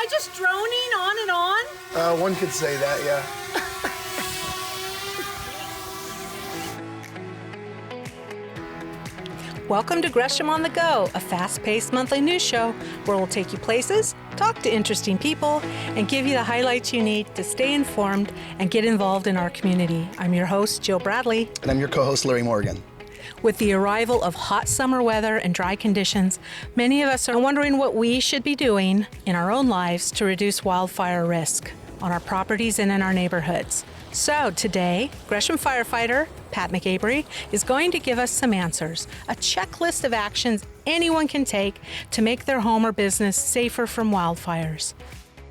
I just droning on and on? One could say that, yeah. Welcome to Gresham on the Go, a fast-paced monthly news show where we'll take you places, talk to interesting people, and give you the highlights you need to stay informed and get involved in our community. I'm your host, Jill Bradley. And I'm your co-host, Larry Morgan. With the arrival of hot summer weather and dry conditions, many of us are wondering what we should be doing in our own lives to reduce wildfire risk on our properties and in our neighborhoods. So today, Gresham firefighter Pat McAbery is going to give us some answers, a checklist of actions anyone can take to make their home or business safer from wildfires.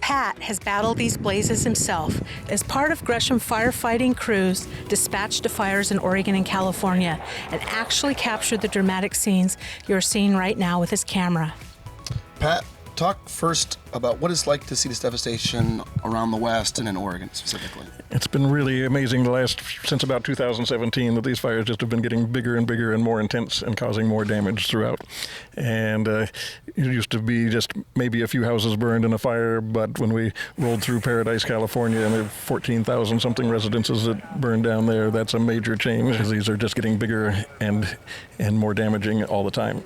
Pat has battled these blazes himself as part of Gresham firefighting crews dispatched to fires in Oregon and California and actually captured the dramatic scenes you're seeing right now with his camera. Pat, talk first about what it's like to see this devastation around the West and in Oregon specifically. It's been really amazing since about 2017 that these fires just have been getting bigger and bigger and more intense and causing more damage throughout. And it used to be just maybe a few houses burned in a fire, but when we rolled through Paradise, California, and there were 14,000 something residences that burned down there, that's a major change because these are just getting bigger and more damaging all the time.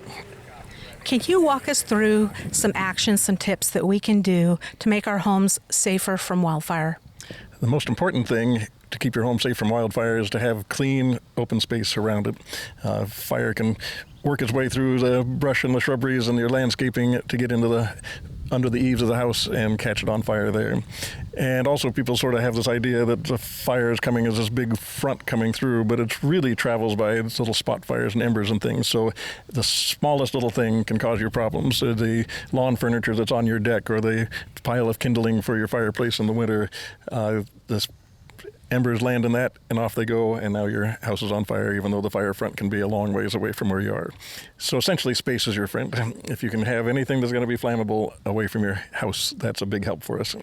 Can you walk us through some actions, some tips that we can do to make our homes safer from wildfire? The most important thing to keep your home safe from wildfire is to have clean, open space around it. Fire can work its way through the brush and the shrubberies and your landscaping to get into under the eaves of the house and catch it on fire there. And also people sort of have this idea that the fire is coming as this big front coming through, but it really travels by its little spot fires and embers and things. So the smallest little thing can cause you problems. The lawn furniture that's on your deck or the pile of kindling for your fireplace in the winter, this embers land in that, and off they go, and now your house is on fire, even though the fire front can be a long ways away from where you are. So essentially, space is your friend. If you can have anything that's going to be flammable away from your house, that's a big help for us.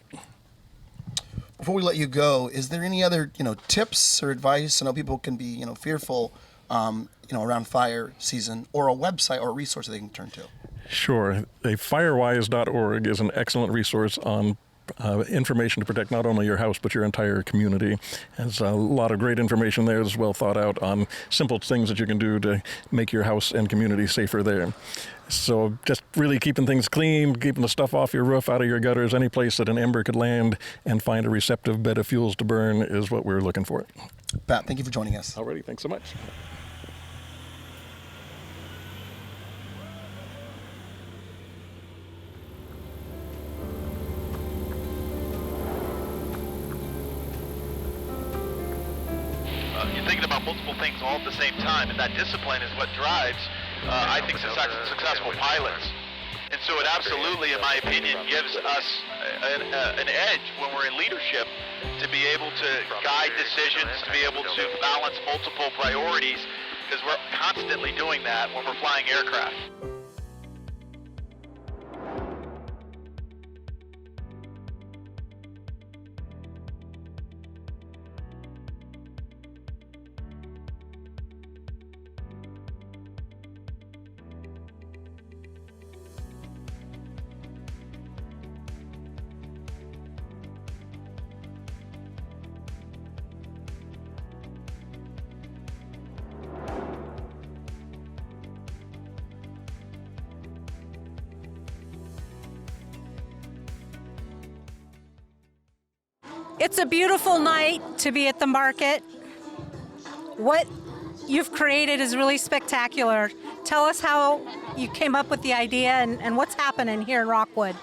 Before we let you go, is there any other tips or advice? I know people can be fearful around fire season, or a website or a resource that they can turn to. Sure. Firewise.org is an excellent resource on information to protect not only your house but your entire community. There's a lot of great information there that's well thought out on simple things that you can do to make your house and community safer there. So just really keeping things clean, keeping the stuff off your roof, out of your gutters, any place that an ember could land, and find a receptive bed of fuels to burn is what we're looking for. Pat, thank you for joining us. Alrighty, thanks so much. You're thinking about multiple things all at the same time, and that discipline is what drives, I think, successful pilots. And so it absolutely, in my opinion, gives us an edge when we're in leadership to be able to guide decisions, to be able to balance multiple priorities, because we're constantly doing that when we're flying aircraft. It's a beautiful night to be at the market. What you've created is really spectacular. Tell us how you came up with the idea and what's happening here in Rockwood.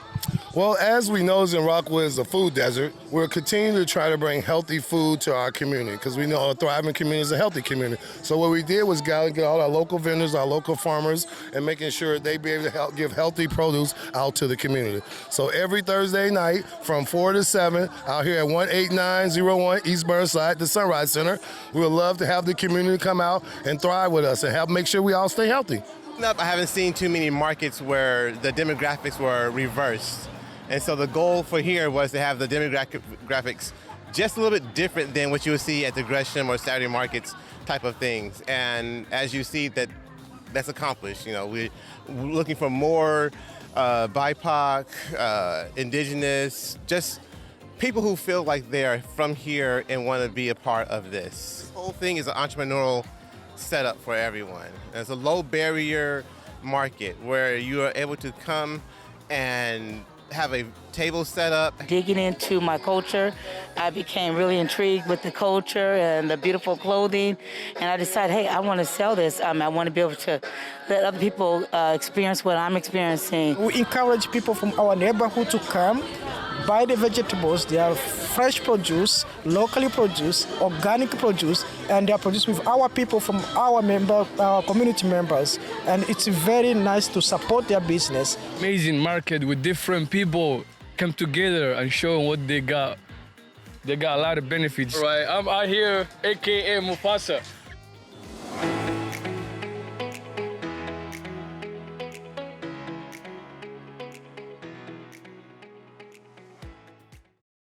Well, as we know, in Rockwood is a food desert. We're continuing to try to bring healthy food to our community because we know a thriving community is a healthy community. So what we did was get all our local vendors, our local farmers, and making sure they be able to give healthy produce out to the community. So every Thursday night from 4 to 7 out here at 18901 East Burnside, the Sunrise Center, we would love to have the community come out and thrive with us and make sure we all stay healthy. I haven't seen too many markets where the demographics were reversed. And so the goal for here was to have the demographics just a little bit different than what you would see at the Gresham or Saturday markets type of things. And as you see, that's accomplished. We're looking for more BIPOC, indigenous, just people who feel like they are from here and want to be a part of this. This whole thing is an entrepreneurial setup for everyone. And it's a low barrier market where you are able to come and have a table set up. Digging into my culture, I became really intrigued with the culture and the beautiful clothing, and I decided, hey, I want to sell this. I want to be able to let other people experience what I'm experiencing. We encourage people from our neighborhood to come, buy the vegetables. They are fresh produce, locally produced, organic produce, and they are produced with our people from our community members. And it's very nice to support their business. Amazing market with different people come together and show what they got. They got a lot of benefits. Right, I'm out here, AKA Mufasa.